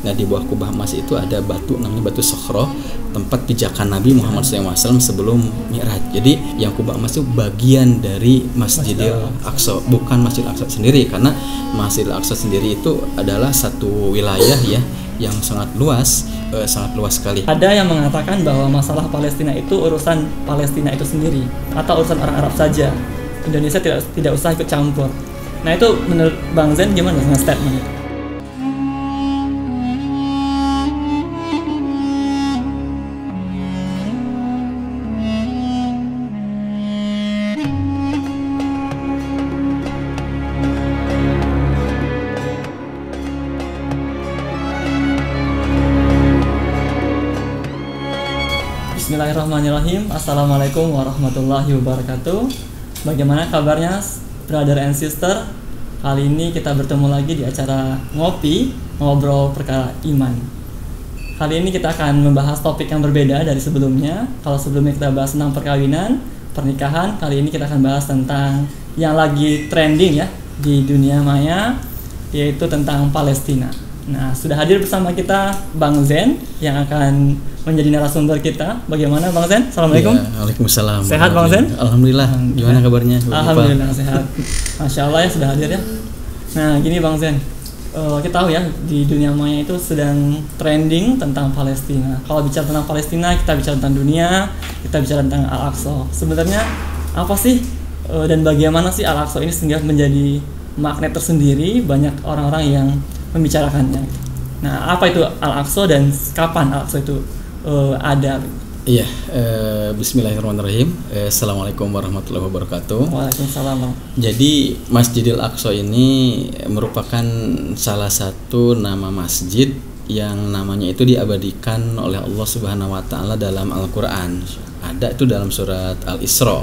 Nah di bawah kubah emas itu ada batu namanya batu Sokhroh, tempat pijakan Nabi Muhammad SAW sebelum Mi'raj. Jadi yang kubah emas itu bagian dari Masjidil Aqsa, bukan Masjidil Aqsa sendiri, karena Masjidil Aqsa sendiri itu adalah satu wilayah ya yang sangat luas sekali. Ada yang mengatakan bahwa masalah Palestina itu urusan Palestina itu sendiri atau urusan orang Arab saja. Indonesia tidak usah ikut campur. Nah itu menurut Bang Zen gimana dengan statement itu? Bismillahirrahmanirrahim. Assalamualaikum warahmatullahi wabarakatuh. Bagaimana kabarnya brother and sister? Kali ini kita bertemu lagi di acara ngobrol perkara iman. Kali ini kita akan membahas topik yang berbeda dari sebelumnya. Kalau sebelumnya kita bahas tentang perkawinan, pernikahan, kali ini kita akan bahas tentang yang lagi trending ya di dunia maya, yaitu tentang Palestina. Nah, sudah hadir bersama kita Bang Zen yang akan menjadi narasumber kita. Bagaimana Bang Zen? Assalamualaikum. Ya, waalaikumsalam. Sehat Bang Zen? Alhamdulillah. Gimana kabarnya? Alhamdulillah sehat. Masya Allah ya sudah hadir ya. Nah gini Bang Zen, kita tahu ya di dunia maya itu sedang trending tentang Palestina. Kalau bicara tentang Palestina, kita bicara tentang dunia, kita bicara tentang Al-Aqsa. Sebenarnya apa sih dan bagaimana sih Al-Aqsa ini sehingga menjadi magnet tersendiri, banyak orang-orang yang membicarakannya. Nah, apa itu Al-Aqsa dan kapan Al-Aqsa itu ada? Iya, bismillahirrahmanirrahim. Assalamualaikum warahmatullahi wabarakatuh. Waalaikumsalam. Jadi Masjidil Aqsa ini merupakan salah satu nama masjid yang namanya itu diabadikan oleh Allah Subhanahu wa taala dalam Al-Qur'an. Ada itu dalam surat Al-Isra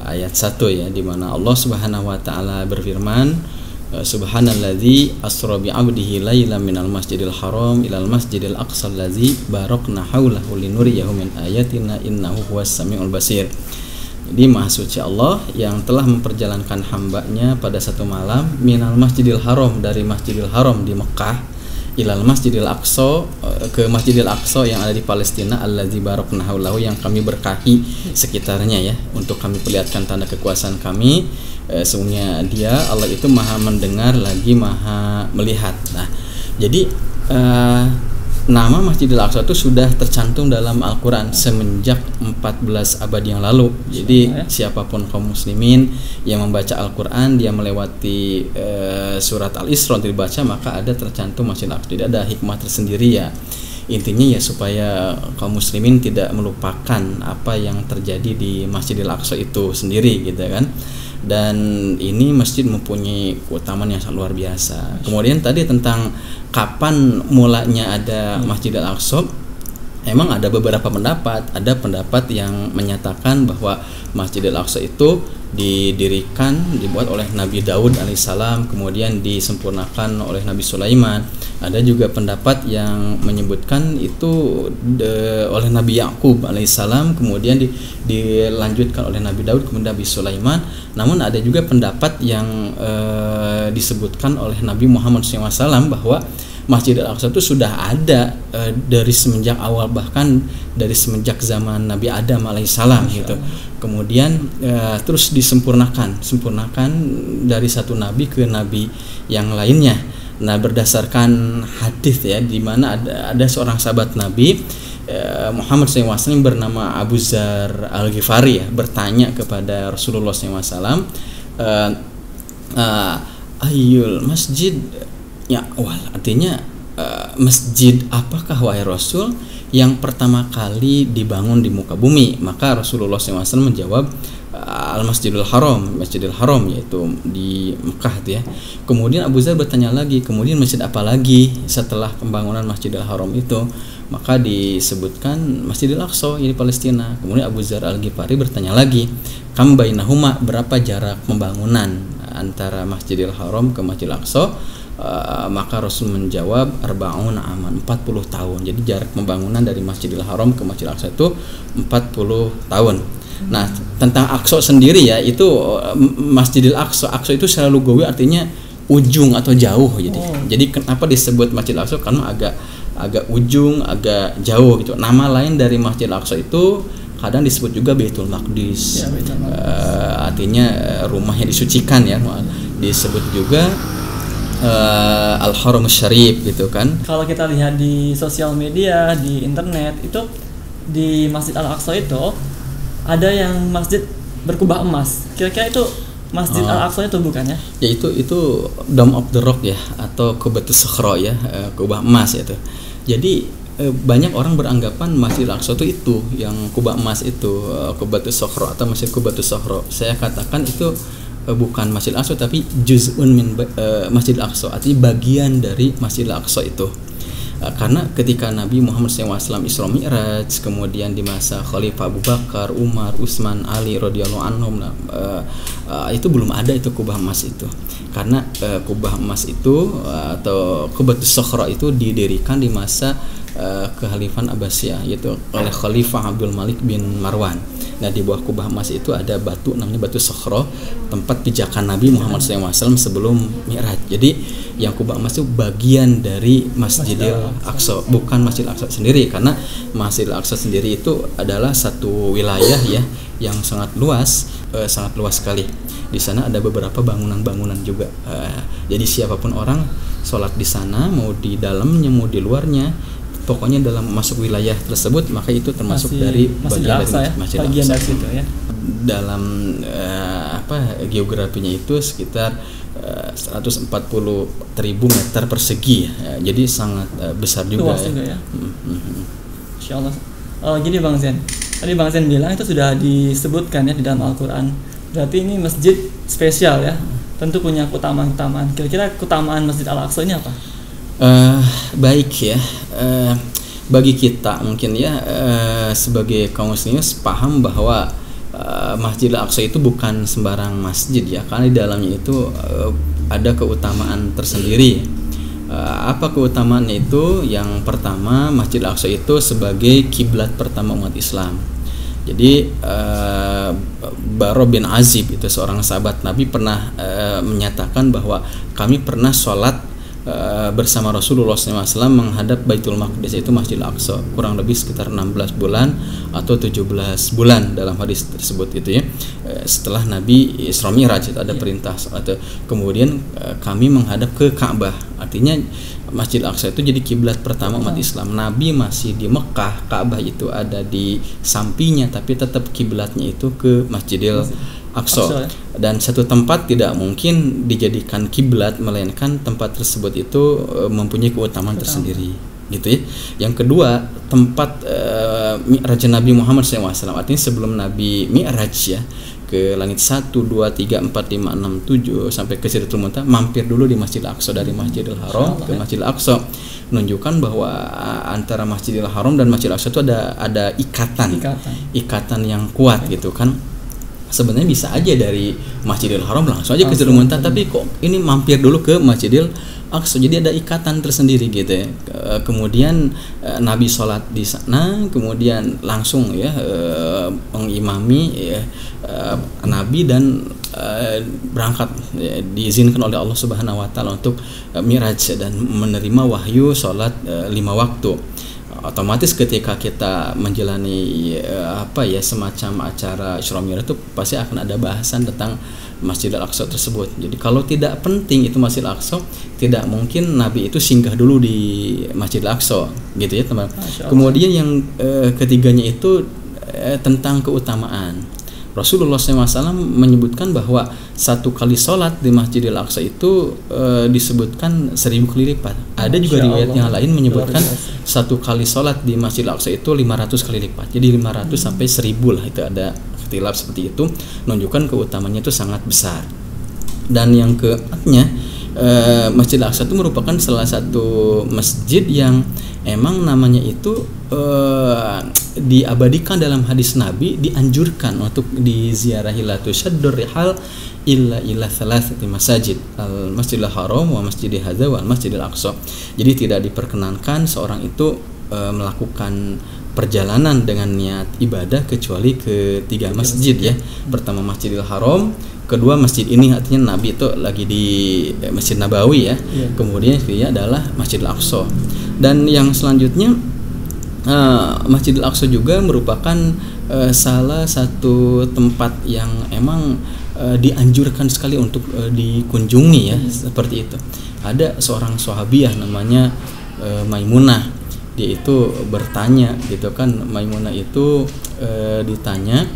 ayat 1 ya, di mana Allah Subhanahu wa taala berfirman, Subhanalladzi asra bi 'abdihi lailan minal masjidil haram ilal masjidil aqsa allazi barakna haulahu linuriyahu min ayatina innahu huwas samiul basir. Jadi maha suci Allah yang telah memperjalankan hambanya pada satu malam minal masjidil haram, dari masjidil haram di Mekah, ilal masjidil aqsa, ke masjidil aqsa yang ada di Palestina, allazi barakna haulahu, yang kami berkahi sekitarnya ya, untuk kami perlihatkan tanda kekuasaan kami. Sesungguhnya dia Allah itu maha mendengar lagi maha melihat. Nah, jadi nama Masjidil Aqsa itu sudah tercantum dalam Al-Quran semenjak 14 abad yang lalu. Jadi siapapun kaum muslimin yang membaca Al-Quran, dia melewati surat Al-Isra untuk dibaca, maka ada tercantum Masjidil Aqsa. Tidak ada hikmah tersendiri ya. Intinya ya supaya kaum muslimin tidak melupakan apa yang terjadi di Masjidil Aqsa itu sendiri gitu kan. Dan ini masjid mempunyai keutamaan yang sangat luar biasa. Kemudian tadi tentang kapan mulanya ada Masjidil Aqsa, emang ada beberapa pendapat. Ada pendapat yang menyatakan bahwa Masjidil Aqsa itu dibuat oleh Nabi Daud alaihissalam, kemudian disempurnakan oleh Nabi Sulaiman. Ada juga pendapat yang menyebutkan itu oleh Nabi Yakub alaihissalam, kemudian dilanjutkan oleh Nabi Daud, kemudian Nabi Sulaiman. Namun ada juga pendapat yang disebutkan oleh Nabi Muhammad SAW bahwa Masjidil Aqsa itu sudah ada dari semenjak awal, bahkan dari semenjak zaman Nabi Adam alaihissalam gitu. Kemudian terus disempurnakan dari satu nabi ke nabi yang lainnya. Nah, berdasarkan hadis ya, di mana ada seorang sahabat Nabi Muhammad SAW bernama Abu Dzar Al-Ghifari ya, bertanya kepada Rasulullah SAW, ayyul masjid ya wal, artinya masjid apakah wahai Rasul yang pertama kali dibangun di muka bumi? Maka Rasulullah SAW menjawab, Al-Masjidil Haram, Masjidil Haram, yaitu di Mekah ya. Kemudian Abu Dzar bertanya lagi, kemudian masjid apa lagi setelah pembangunan Masjidil Haram itu? Maka disebutkan Masjidil Aqsa di Palestina. Kemudian Abu Dzar Al-Ghifari bertanya lagi, kam bainahuma, berapa jarak pembangunan antara Masjidil Haram ke Masjidil Aqsa? Maka Rasul menjawab arba'un aman, 40 tahun. Jadi jarak pembangunan dari Masjidil Haram ke Masjidil Aqsa itu 40 tahun. Nah, tentang Aqsa sendiri ya, itu Masjidil Aqsa. Aqsa itu secara lugawi artinya ujung atau jauh. Jadi kenapa disebut Masjid Al-Aqsa? Karena agak ujung, agak jauh gitu. Nama lain dari Masjid Al-Aqsa itu kadang disebut juga Baitul Maqdis. Artinya rumah yang disucikan ya. Disebut juga Al-Haram Syarif gitu kan. Kalau kita lihat di sosial media, di internet, itu di Masjid Al-Aqsa itu ada yang masjid berkubah emas. Kira-kira itu Masjid Al-Aqsa itu bukan ya? Ya itu Dome of the Rock ya, atau Qubatus Sakhra ya, kubah emas itu. Jadi banyak orang beranggapan Masjid Al-Aqsa itu yang kubah emas itu, Qubatus Sakhra atau Masjid Qubatus Sakhra. Saya katakan itu bukan Masjid Al-Aqsa, tapi juz'un min Masjid Al-Aqsa, artinya bagian dari Masjid Al-Aqsa itu. Karena ketika Nabi Muhammad SAW Isra Mi'raj, kemudian di masa Khalifah Abu Bakar, Umar, Utsman, Ali radhiyallahu anhum, itu belum ada itu kubah emas itu. Karena kubah emas itu atau Qubatus Sakhra itu didirikan di masa kekhalifahan Abbasiyah, yaitu oleh Khalifah Abdul Malik bin Marwan. Nah, di bawah kubah emas itu ada batu namanya Batu Sakhra, tempat pijakan Nabi Muhammad SAW sebelum Mi'raj. Jadi yang kubah emas itu bagian dari Masjidil Aqsa, bukan Masjid Al-Aqsa sendiri, karena Masjid Al-Aqsa sendiri itu adalah satu wilayah ya yang sangat luas sekali. Di sana ada beberapa bangunan-bangunan juga. Jadi siapapun orang sholat di sana, mau di dalamnya mau di luarnya, pokoknya dalam masuk wilayah tersebut, maka itu termasuk dari bagian dari Masjid Al-Aqsa. Situ ya. Dalam geografinya itu sekitar 140.000 meter persegi ya. Jadi sangat besar juga. Luas juga ya. Insya Allah. Gini Bang Zen, tadi Bang Zen bilang itu sudah disebutkan ya di dalam Al-Quran. Berarti ini masjid spesial ya. Tentu punya keutamaan-keutamaan. Kira-kira keutamaan Masjid Al-Aqsa ini apa? Baik ya, bagi kita mungkin ya sebagai kaum muslimin paham bahwa Masjid Al-Aqsa itu bukan sembarang masjid ya, karena di dalamnya itu ada keutamaan tersendiri. Apa keutamaannya itu? Yang pertama, Masjid Al-Aqsa itu sebagai kiblat pertama umat Islam. Jadi Bara bin Azib itu seorang sahabat Nabi pernah menyatakan bahwa kami pernah sholat bersama Rasulullah SAW menghadap Baitul Maqdis, itu Masjid Al-Aqsa, kurang lebih sekitar 16 bulan atau 17 bulan dalam hadis tersebut itu ya. Setelah Nabi Isra Mi'raj itu ada perintah atau kemudian kami menghadap ke Ka'bah. Artinya Masjid Al-Aqsa itu jadi kiblat pertama umat Islam. Nabi masih di Mekah, Ka'bah itu ada di sampingnya, tapi tetap kiblatnya itu ke Masjidil Aqsa. Dan satu tempat tidak mungkin dijadikan kiblat melainkan tempat tersebut itu mempunyai keutamaan tersendiri, gitu ya. Yang kedua, tempat Mi'raj Nabi Muhammad SAW, artinya sebelum Nabi Mi'raj ya ke langit 1, 2, 3, 4, 5, 6, 7 sampai ke Sidratul Muntaha, mampir dulu di Masjidil Aqsa, dari Masjidil Haram ke Masjidil Aqsa, menunjukkan bahwa antara Masjidil Haram dan Masjidil Aqsa itu ada ikatan yang kuat gitu kan. Sebenarnya bisa aja dari Masjidil Haram langsung aja ke Sidratul Muntaha, tapi kok ini mampir dulu ke Masjidil Aqsa, jadi ada ikatan tersendiri gitu ya. Kemudian Nabi sholat di sana, kemudian langsung ya mengimami ya, Nabi dan berangkat ya, diizinkan oleh Allah Subhanahu Wa Taala untuk Mi'raj dan menerima wahyu sholat 5 waktu. Otomatis ketika kita menjalani semacam acara Isra Mi'raj itu pasti akan ada bahasan tentang Masjid Al-Aqsa tersebut. Jadi kalau tidak penting itu Masjid Al-Aqsa, tidak mungkin Nabi itu singgah dulu di Masjid Al-Aqsa, gitu ya teman. Kemudian yang ketiganya itu tentang keutamaan. Rasulullah SAW menyebutkan bahwa satu kali sholat di Masjidil Aqsa itu disebutkan 1000 kali lipat. Ada juga riwayat yang lain menyebutkan satu kali sholat di Masjidil Aqsa itu 500 kali lipat. Jadi 500 sampai 1000 lah, itu ada ikhtilaf seperti itu, menunjukkan keutamanya itu sangat besar. Dan yang keempatnya, Masjidil Aqsa itu merupakan salah satu masjid yang emang namanya itu diabadikan dalam hadis Nabi, dianjurkan untuk diziarahi, la tushaddur rihal illa thalathati masajid, al Masjidil Haram wa Masjidil Hadza wa al Masjidil Aqsa. Jadi tidak diperkenankan seorang itu melakukan perjalanan dengan niat ibadah kecuali ke 3 masjid ya. Pertama Masjidil Haram, kedua masjid ini artinya Nabi itu lagi di Masjid Nabawi ya. Kemudian ketiga adalah Masjidil Aqsa. Dan yang selanjutnya Masjidil Aqsa juga merupakan salah satu tempat yang emang dianjurkan sekali untuk dikunjungi ya, seperti itu. Ada seorang sahabiah namanya Maimunah, dia itu bertanya gitu kan. Maimunah itu ditanya,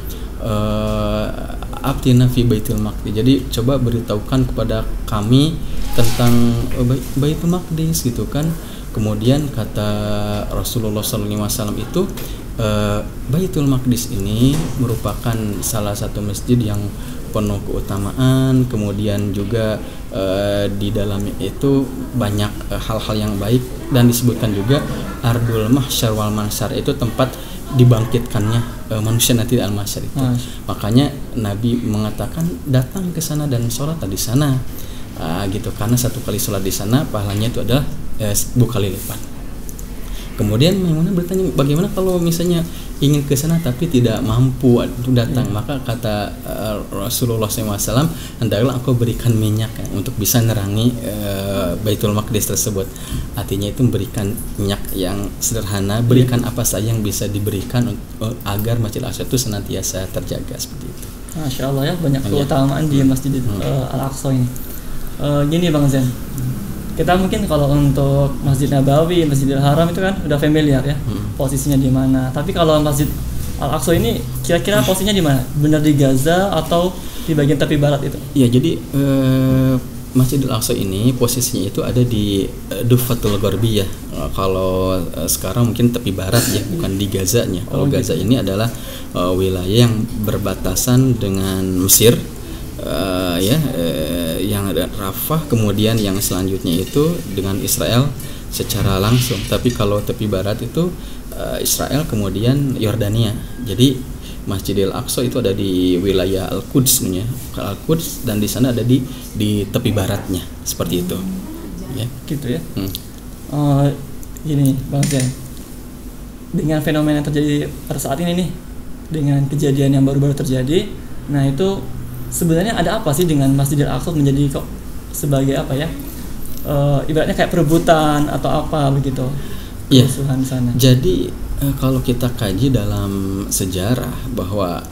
Abtina fi Baitul Maqdis, jadi coba beritahukan kepada kami tentang Baitul Maqdis gitu kan. Kemudian kata Rasulullah SAW itu, Baitul Maqdis ini merupakan salah satu masjid yang penuh keutamaan, kemudian juga di dalamnya itu banyak hal-hal yang baik, dan disebutkan juga Ardul Mahsyar wal Mansar, itu tempat dibangkitkannya manusia nanti di al-mahsyar itu. Makanya Nabi mengatakan datang ke sana dan sholat di sana, gitu, karena satu kali sholat di sana pahalanya itu adalah 1000 kali lipat. Kemudian Maimunah bertanya, bagaimana kalau misalnya ingin ke sana tapi tidak mampu datang? Maka kata Rasulullah SAW, hendaklah engkau berikan minyak ya, untuk bisa nerangi Baitul Maqdis tersebut. Artinya itu memberikan minyak yang sederhana, berikan apa saja yang bisa diberikan agar Masjid Al-Aqsa itu senantiasa terjaga, seperti itu. Masya Allah ya, banyak keutamaan di Masjid Al-Aqsa ini. Gini Bang Zen, kita mungkin kalau untuk Masjid Nabawi, Masjidil Haram itu kan udah familiar ya, posisinya di mana. Tapi kalau Masjid Al-Aqsa ini kira-kira posisinya di mana? Benar di Gaza atau di bagian tepi barat itu? Iya, jadi Masjid Al-Aqsa ini posisinya itu ada di Dufatul Gharbiyah. Kalau sekarang mungkin tepi barat ya, bukan di Gazanya. Kalau Gaza ini adalah wilayah yang berbatasan dengan Mesir, yang ada Rafah, kemudian yang selanjutnya itu dengan Israel secara langsung. Tapi kalau tepi barat itu Israel, kemudian Yordania. Jadi Masjidil Aqsa itu ada di wilayah Al-Quds Al-Quds, dan di sana ada di tepi baratnya, seperti itu. Ya. Gitu ya. Gini Bang Zen, dengan fenomena yang terjadi pada saat ini nih, dengan kejadian yang baru-baru terjadi, nah itu sebenarnya ada apa sih dengan Masjidil Aqsa menjadi kok sebagai apa ya? Ibaratnya kayak perebutan atau apa begitu? Iya. Kerusuhan di sana. Jadi kalau kita kaji dalam sejarah bahwa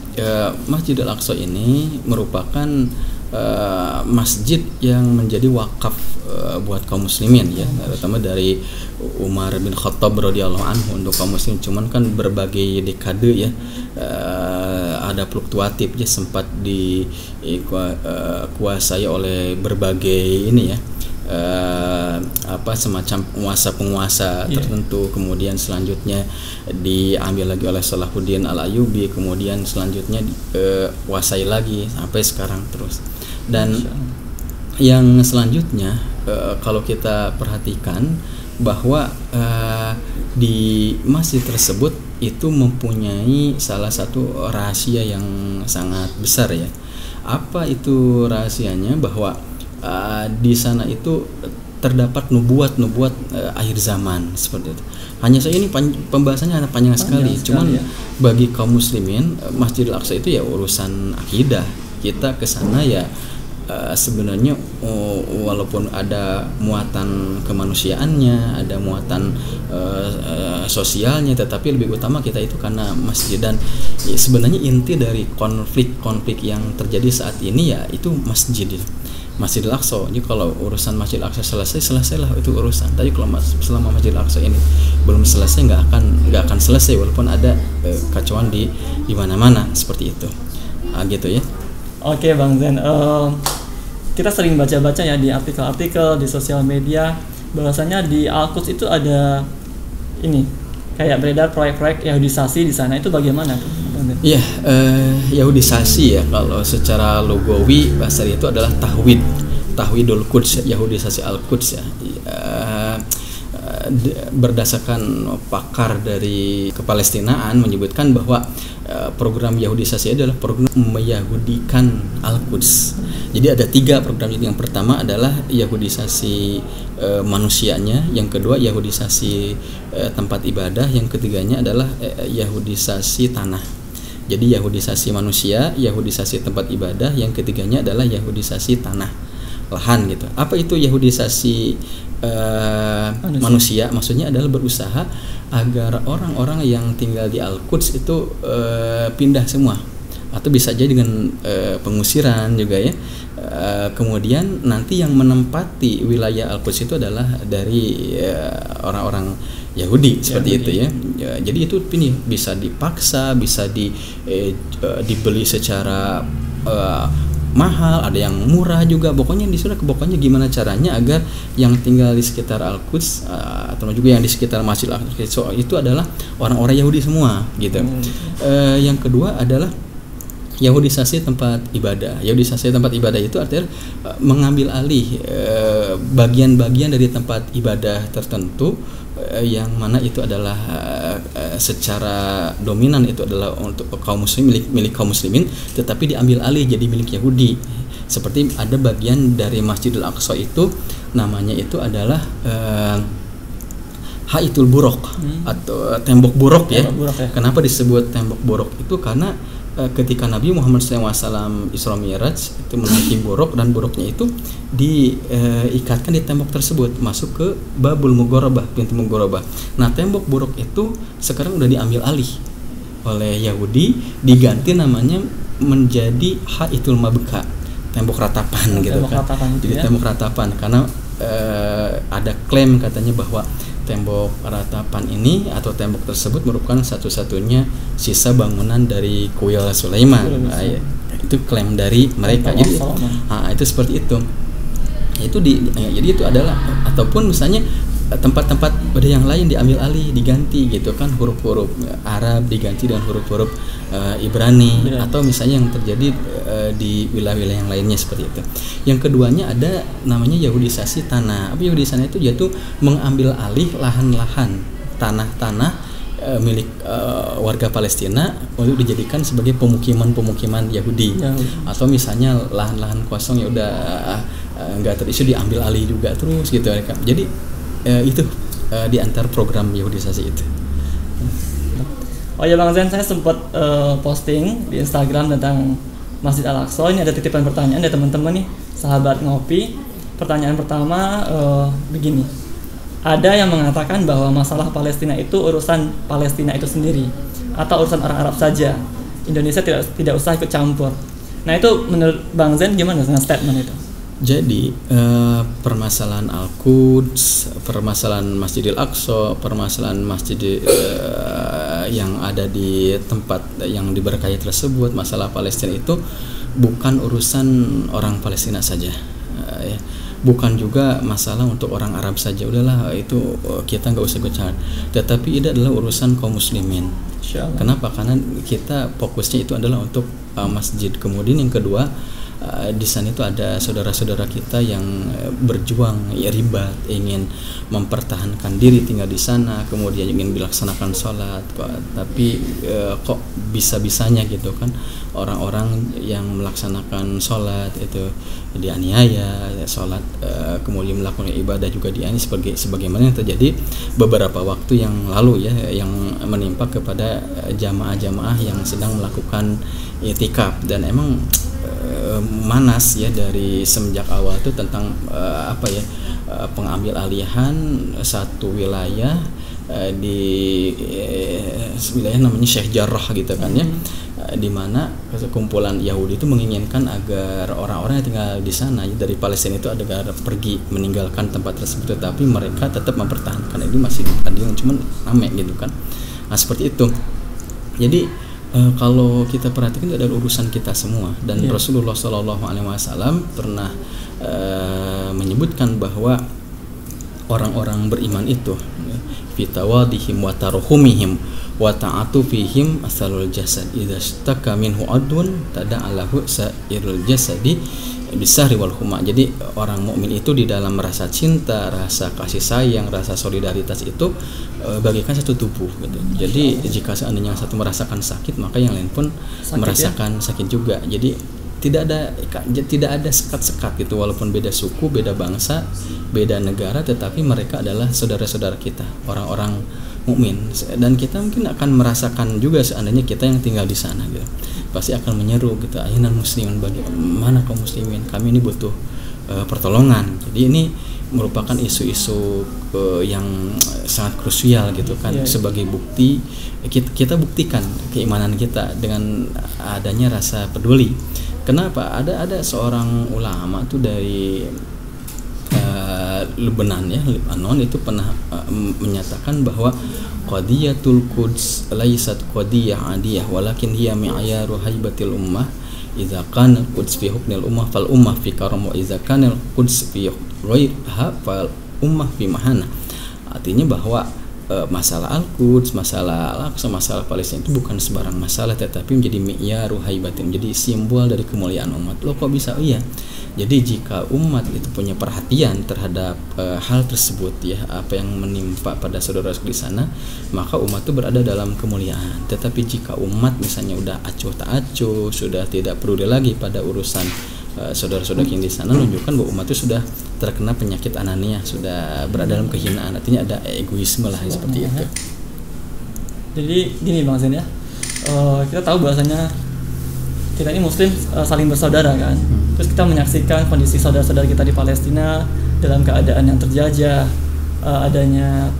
Masjidil Aqsa ini merupakan masjid yang menjadi wakaf buat kaum muslimin ya, terutama dari Umar bin Khattab radhiyallahu anhu untuk kaum muslimin. Cuman kan berbagai dekade ya, ada fluktuatif ya, sempat dikuasai oleh berbagai ini ya, semacam penguasa tertentu. Kemudian selanjutnya diambil lagi oleh Salahuddin Al-Ayyubi, kemudian selanjutnya kuasai lagi sampai sekarang terus. Dan yang selanjutnya kalau kita perhatikan bahwa di masjid tersebut itu mempunyai salah satu rahasia yang sangat besar ya. Apa itu rahasianya? Bahwa di sana itu terdapat nubuat akhir zaman, seperti itu. Hanya saja ini pembahasannya panjang sekali. Cuman bagi kaum muslimin, Masjidil Aqsa itu ya urusan akidah. Kita ke sana ya sebenarnya walaupun ada muatan kemanusiaannya, ada muatan sosialnya, tetapi lebih utama kita itu karena masjid. Dan ya, sebenarnya inti dari konflik yang terjadi saat ini ya itu Masjidil Aqsa. Jadi kalau urusan Masjidil Aqsa selesailah itu urusan. Tapi kalau selama Masjidil Aqsa ini belum selesai, nggak akan selesai walaupun ada kacauan di mana-mana, seperti itu. Gitu ya. Oke Bang Zen, kita sering baca-baca ya di artikel-artikel di sosial media bahwasanya di Al-Quds itu ada ini kayak beredar proyek-proyek Yahudisasi di sana. Itu bagaimana tuh? Iya, Yahudisasi ya, kalau secara logawi bahasa itu adalah Tahwidul Quds, Yahudisasi Al-Quds ya. berdasarkan pakar dari Kepalestinaan menyebutkan bahwa program Yahudisasi adalah program meyahudikan Al-Quds. Jadi ada 3 program. Yang pertama adalah Yahudisasi manusianya, yang kedua Yahudisasi tempat ibadah, yang ketiganya adalah Yahudisasi tanah. Jadi Yahudisasi manusia, Yahudisasi tempat ibadah, yang ketiganya adalah Yahudisasi tanah, lahan gitu. Apa itu Yahudisasi manusia? Maksudnya adalah berusaha agar orang-orang yang tinggal di Al-Quds itu pindah semua, atau bisa aja dengan pengusiran juga ya. Kemudian nanti yang menempati wilayah Al-Quds itu adalah dari orang-orang Yahudi seperti itu ya. Jadi itu ini bisa dipaksa, bisa dibeli secara mahal, ada yang murah juga. Pokoknya pokoknya gimana caranya agar yang tinggal di sekitar Al-Quds atau juga yang di sekitar Masjid Al-Aqsa itu adalah orang-orang Yahudi semua gitu. Yang kedua adalah Yahudisasi tempat ibadah. Yahudisasi tempat ibadah itu artinya mengambil alih bagian-bagian dari tempat ibadah tertentu yang mana itu adalah secara dominan itu adalah untuk kaum muslim, milik kaum muslimin, tetapi diambil alih jadi milik Yahudi. Seperti ada bagian dari Masjidil Aqsa itu namanya itu adalah Haitul Buraq atau tembok buruk ya. Kenapa disebut tembok buruk? Itu karena ketika Nabi Muhammad SAW Isra Mi'raj itu menaiki buruk, dan buruknya itu diikatkan di tembok tersebut masuk ke Babul Mugharabah, pintu Mugharabah. Nah, tembok buruk itu sekarang udah diambil alih oleh Yahudi, diganti namanya menjadi Haitul Mabka, tembok ratapan gitu kan. Jadi tembok ratapan karena ada klaim katanya bahwa tembok ratapan ini atau tembok tersebut merupakan satu-satunya sisa bangunan dari kuil Sulaiman. Itu klaim dari mereka. Jadi itu seperti itu. Jadi itu adalah, ataupun misalnya tempat-tempat pada yang lain diambil alih, diganti gitu kan, huruf-huruf Arab diganti dengan huruf-huruf Ibrani, atau misalnya yang terjadi di wilayah-wilayah yang lainnya seperti itu. Yang keduanya ada namanya Yahudisasi tanah. Apa Yahudisasi itu? Yaitu mengambil alih lahan-lahan, tanah-tanah milik warga Palestina untuk dijadikan sebagai pemukiman Yahudi. Atau misalnya lahan-lahan kosong ya udah nggak terisi, diambil alih juga terus gitu mereka. Jadi itu di antar program Yahudisasi itu. Oh ya Bang Zen, saya sempat posting di Instagram tentang Masjid Al-Aqsa. Ini ada titipan pertanyaan dari teman-teman nih, sahabat ngopi. Pertanyaan pertama begini. Ada yang mengatakan bahwa masalah Palestina itu urusan Palestina itu sendiri atau urusan orang Arab saja. Indonesia tidak usah ikut campur. Nah, itu menurut Bang Zen gimana dengan statement itu? Jadi permasalahan Al-Quds, permasalahan Masjidil Aqsa, permasalahan masjid yang ada di tempat yang diberkahi tersebut, masalah Palestina itu bukan urusan orang Palestina saja, bukan juga masalah untuk orang Arab saja. Udahlah, itu kita nggak usah bicara. Tetapi ini adalah urusan kaum muslimin. Kenapa? Karena kita fokusnya itu adalah untuk masjid. Kemudian yang kedua, di sana itu ada saudara-saudara kita yang berjuang ribat, ingin mempertahankan diri tinggal di sana, kemudian ingin dilaksanakan sholat, tapi kok bisa-bisanya gitu kan orang-orang yang melaksanakan sholat itu dianiaya, sholat kemudian melakukan ibadah juga dianiaya, sebagaimana yang terjadi beberapa waktu yang lalu ya, yang menimpa kepada jamaah-jamaah yang sedang melakukan i'tikaf. Dan emang manas ya dari semenjak awal itu tentang pengambil alihan satu wilayah di wilayah namanya Syekh Jarrah gitu kan ya, di mana kumpulan Yahudi itu menginginkan agar orang-orang yang tinggal di sana dari Palestina itu agar pergi meninggalkan tempat tersebut, tetapi mereka tetap mempertahankan. Ini masih adil, cuman rame gitu kan. Nah, seperti itu. Jadi kalau kita perhatikan itu adalah urusan kita semua, dan Rasulullah SAW pernah menyebutkan bahwa orang-orang beriman itu fitawadihim wa taruhumihim wa ta'atufihim asalul jasad idza istaka minhu adun tada'alahu sa'irul jasadi bisahri wal huma. Jadi orang mukmin itu di dalam rasa cinta, rasa kasih sayang, rasa solidaritas itu bagaikan satu tubuh gitu. Jadi jika seandainya yang satu merasakan sakit, maka yang lain pun Sakit, merasakan sakit juga. Jadi tidak ada sekat-sekat gitu, walaupun beda suku, beda bangsa, beda negara, tetapi mereka adalah saudara-saudara kita, orang-orang mukmin. Dan kita mungkin akan merasakan juga seandainya kita yang tinggal di sana gitu, pasti akan menyeru gitu, ayinan muslimin, bagaimana kaum muslimin, kami ini butuh pertolongan. Jadi ini merupakan isu-isu yang sangat krusial gitu kan. Sebagai bukti kita buktikan keimanan kita dengan adanya rasa peduli. Kenapa? Ada seorang ulama tuh dari Lebanon ya, Lebanon itu pernah menyatakan bahwa qadiyatul Quds laysat qadiyah adiyah walakin hiya mi'yaru haibatil ummah. Idza kana Quds fi hukmil ummah fal ummah fi karam wa idza kana Quds fi ghayriha fal ummah fi mahana. Artinya bahwa masalah Al-Quds, masalah Al-Aqsa, masalah Palestina itu bukan sebarang masalah, tetapi menjadi mi'yaru haibatin, menjadi simbol dari kemuliaan umat. Loh kok bisa? Oh iya. Jadi jika umat itu punya perhatian terhadap hal tersebut ya, apa yang menimpa pada saudara di sana, maka umat itu berada dalam kemuliaan. Tetapi jika umat misalnya udah acuh tak acuh, sudah tidak peduli lagi pada urusan saudara-saudara yang di sana, menunjukkan bahwa umat itu sudah terkena penyakit anania, sudah berada dalam kehinaan. Artinya ada egoisme lah seperti itu. Jadi gini Bang Zain ya, kita tahu bahwasanya kita ini muslim saling bersaudara kan. Terus kita menyaksikan kondisi saudara-saudara kita di Palestina dalam keadaan yang terjajah, adanya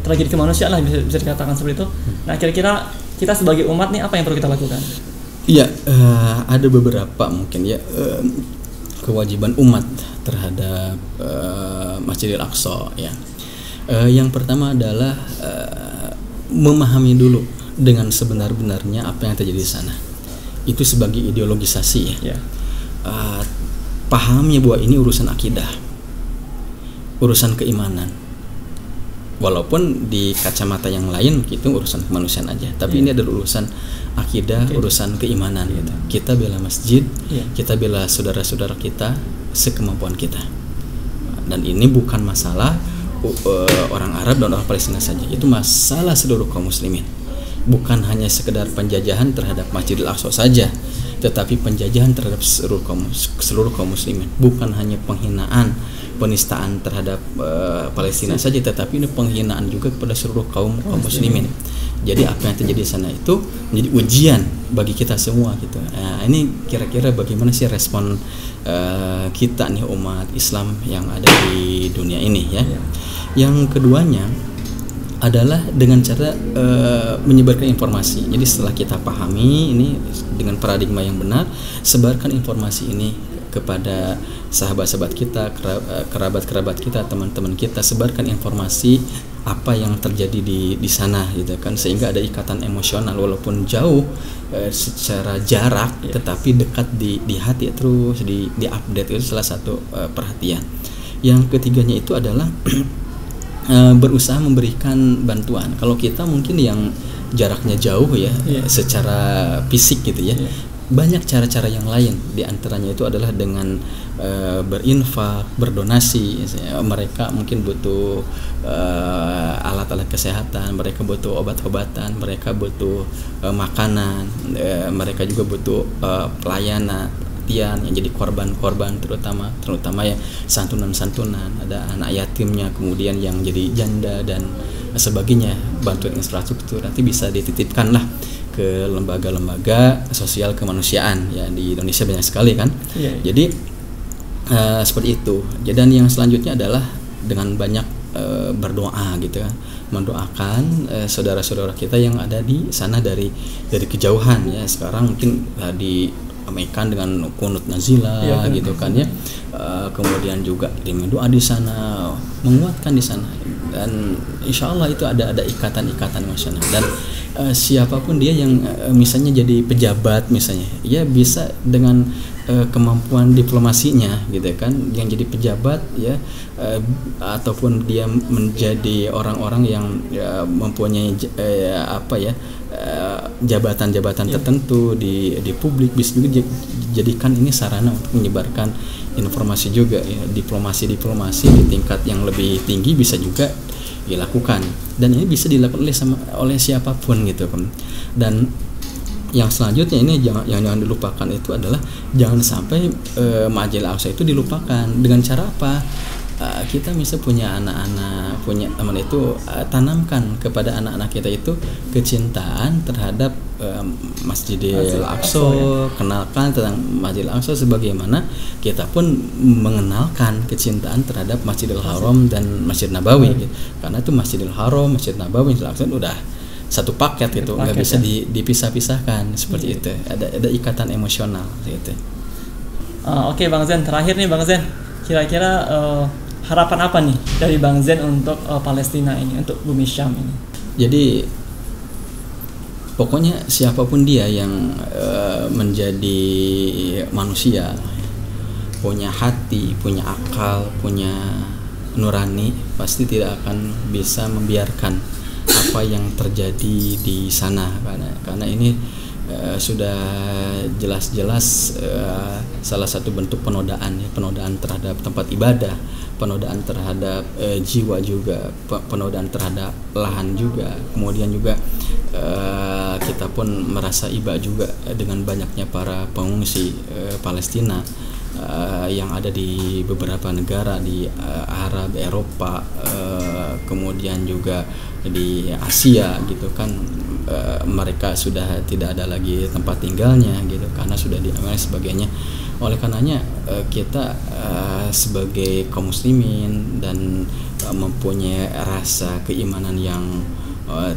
tragedi kemanusiaan lah, bisa dikatakan seperti itu. Nah kira-kira kita sebagai umat nih apa yang perlu kita lakukan? Iya, ada beberapa mungkin ya kewajiban umat terhadap Masjidil Aqsa ya. Yang pertama adalah memahami dulu dengan sebenar-benarnya apa yang terjadi di sana. Itu sebagai ideologisasi ya. Pahamnya bahwa ini urusan akidah, urusan keimanan. Walaupun di kacamata yang lain itu urusan kemanusiaan aja, tapi ini adalah urusan akidah, urusan keimanan gitu. Kita bela masjid, kita bela saudara-saudara kita sekemampuan kita. Dan ini bukan masalah orang Arab dan orang Palestina saja, itu masalah seluruh kaum muslimin. Bukan hanya sekedar penjajahan terhadap Masjidil Aqsa saja, tetapi penjajahan terhadap seluruh kaum muslimin. Bukan hanya penghinaan, penistaan terhadap Palestina saja, tetapi ini penghinaan juga kepada seluruh kaum muslimin. Jadi apa yang terjadi di sana itu menjadi ujian bagi kita semua gitu. Nah, ini kira-kira bagaimana sih respon kita nih umat Islam yang ada di dunia ini ya. Yang keduanya adalah dengan cara menyebarkan informasi. Jadi setelah kita pahami ini dengan paradigma yang benar, sebarkan informasi ini kepada sahabat-sahabat kita, kerabat-kerabat kita, teman-teman kita, sebarkan informasi apa yang terjadi di sana gitu kan, sehingga ada ikatan emosional walaupun jauh secara jarak, tetapi dekat di hati terus di update. Itu salah satu perhatian. Yang ketiganya itu adalah berusaha memberikan bantuan. Kalau kita mungkin yang jaraknya jauh ya, secara fisik gitu ya, banyak cara-cara yang lain. Di antaranya itu adalah dengan berinfak, berdonasi. Mereka mungkin butuh alat-alat kesehatan, mereka butuh obat-obatan, mereka butuh makanan, mereka juga butuh pelayanan yang jadi korban-korban, terutama ya santunan-santunan, ada anak yatimnya, kemudian yang jadi janda dan sebagainya. Bantuan infrastruktur nanti bisa dititipkan lah ke lembaga-lembaga sosial kemanusiaan ya, di Indonesia banyak sekali kan. Jadi seperti itu. Dan yang selanjutnya adalah dengan banyak berdoa gitu kan, mendoakan saudara-saudara kita yang ada di sana dari kejauhan ya. Sekarang mungkin diramaikan dengan kunut nazilah gitu kan ya. Kemudian juga kirim doa di sana, menguatkan di sana, dan insya Allah itu ada ikatan-ikatan emosional. Dan siapapun dia yang misalnya jadi pejabat misalnya, ya bisa dengan kemampuan diplomasinya gitu kan, yang jadi pejabat ya, ataupun dia menjadi orang-orang yang mempunyai jabatan-jabatan tertentu di publik, bisa juga jadikan ini sarana untuk menyebarkan informasi juga ya. Diplomasi di tingkat yang lebih tinggi bisa juga dilakukan, dan ini bisa dilakukan oleh siapapun gitu kan. Dan yang selanjutnya ini jangan dilupakan itu adalah jangan sampai Majalah Aqsa itu dilupakan. Dengan cara apa? Kita bisa punya anak-anak, punya teman itu, tanamkan kepada anak-anak kita itu kecintaan terhadap Masjidil Aqsa, kenalkan tentang Masjidil Aqsa sebagaimana kita pun mengenalkan kecintaan terhadap Masjidil Haram dan Masjid Nabawi gitu. Karena itu Masjidil Haram, Masjid Nabawi, Masjidil Aqsa udah satu paket gitu, nggak bisa dipisah-pisahkan seperti itu. Ada ikatan emosional gitu. Oke, Bang Zen, terakhir nih Bang Zen, kira-kira harapan apa nih dari Bang Zen untuk Palestina ini, untuk bumi Syam ini? Jadi pokoknya siapapun dia yang menjadi manusia, punya hati, punya akal, punya nurani, pasti tidak akan bisa membiarkan apa yang terjadi di sana, karena ini sudah jelas-jelas salah satu bentuk penodaan terhadap tempat ibadah, penodaan terhadap jiwa juga, penodaan terhadap lahan juga. Kemudian juga kita pun merasa iba juga dengan banyaknya para pengungsi Palestina yang ada di beberapa negara di Arab, Eropa, kemudian juga di Asia gitu kan. Mereka sudah tidak ada lagi tempat tinggalnya gitu karena sudah diambil sebagainya. Oleh karenanya kita sebagai kaum muslimin dan mempunyai rasa keimanan yang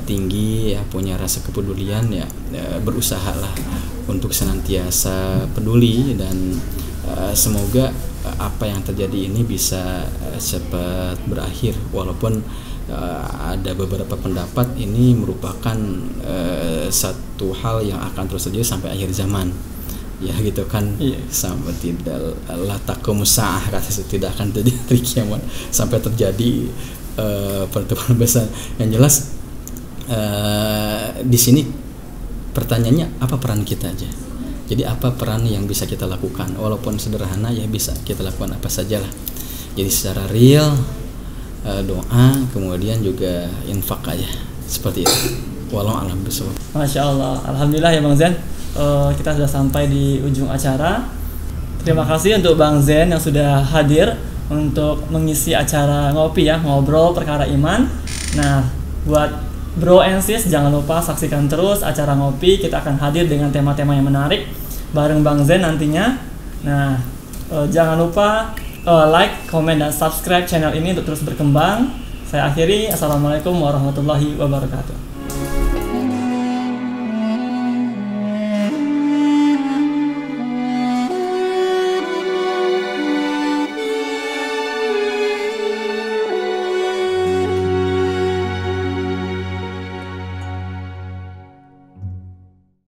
tinggi ya, punya rasa kepedulian ya, berusahalah untuk senantiasa peduli, dan semoga apa yang terjadi ini bisa cepat berakhir, walaupun ada beberapa pendapat ini merupakan satu hal yang akan terus terjadi sampai akhir zaman ya gitu kan. Sampai tidak la taqumu saah, kata tidak akan terjadi kiamat sampai terjadi pertemuan besar. Yang jelas di sini pertanyaannya apa peran kita aja. Jadi apa peran yang bisa kita lakukan, walaupun sederhana ya bisa kita lakukan apa sajalah. Jadi secara real doa, kemudian juga infak aja, seperti itu. Walau alam bisawab. Masya Allah, alhamdulillah ya Bang Zen. Kita sudah sampai di ujung acara. Terima kasih untuk Bang Zen yang sudah hadir untuk mengisi acara ngopi ya, ngobrol perkara iman. Nah, buat Bro and Sis, jangan lupa saksikan terus acara ngopi. Kita akan hadir dengan tema-tema yang menarik bareng Bang Zen nantinya. Nah, jangan lupa like, komen, dan subscribe channel ini untuk terus berkembang. Saya akhiri. Assalamualaikum warahmatullahi wabarakatuh.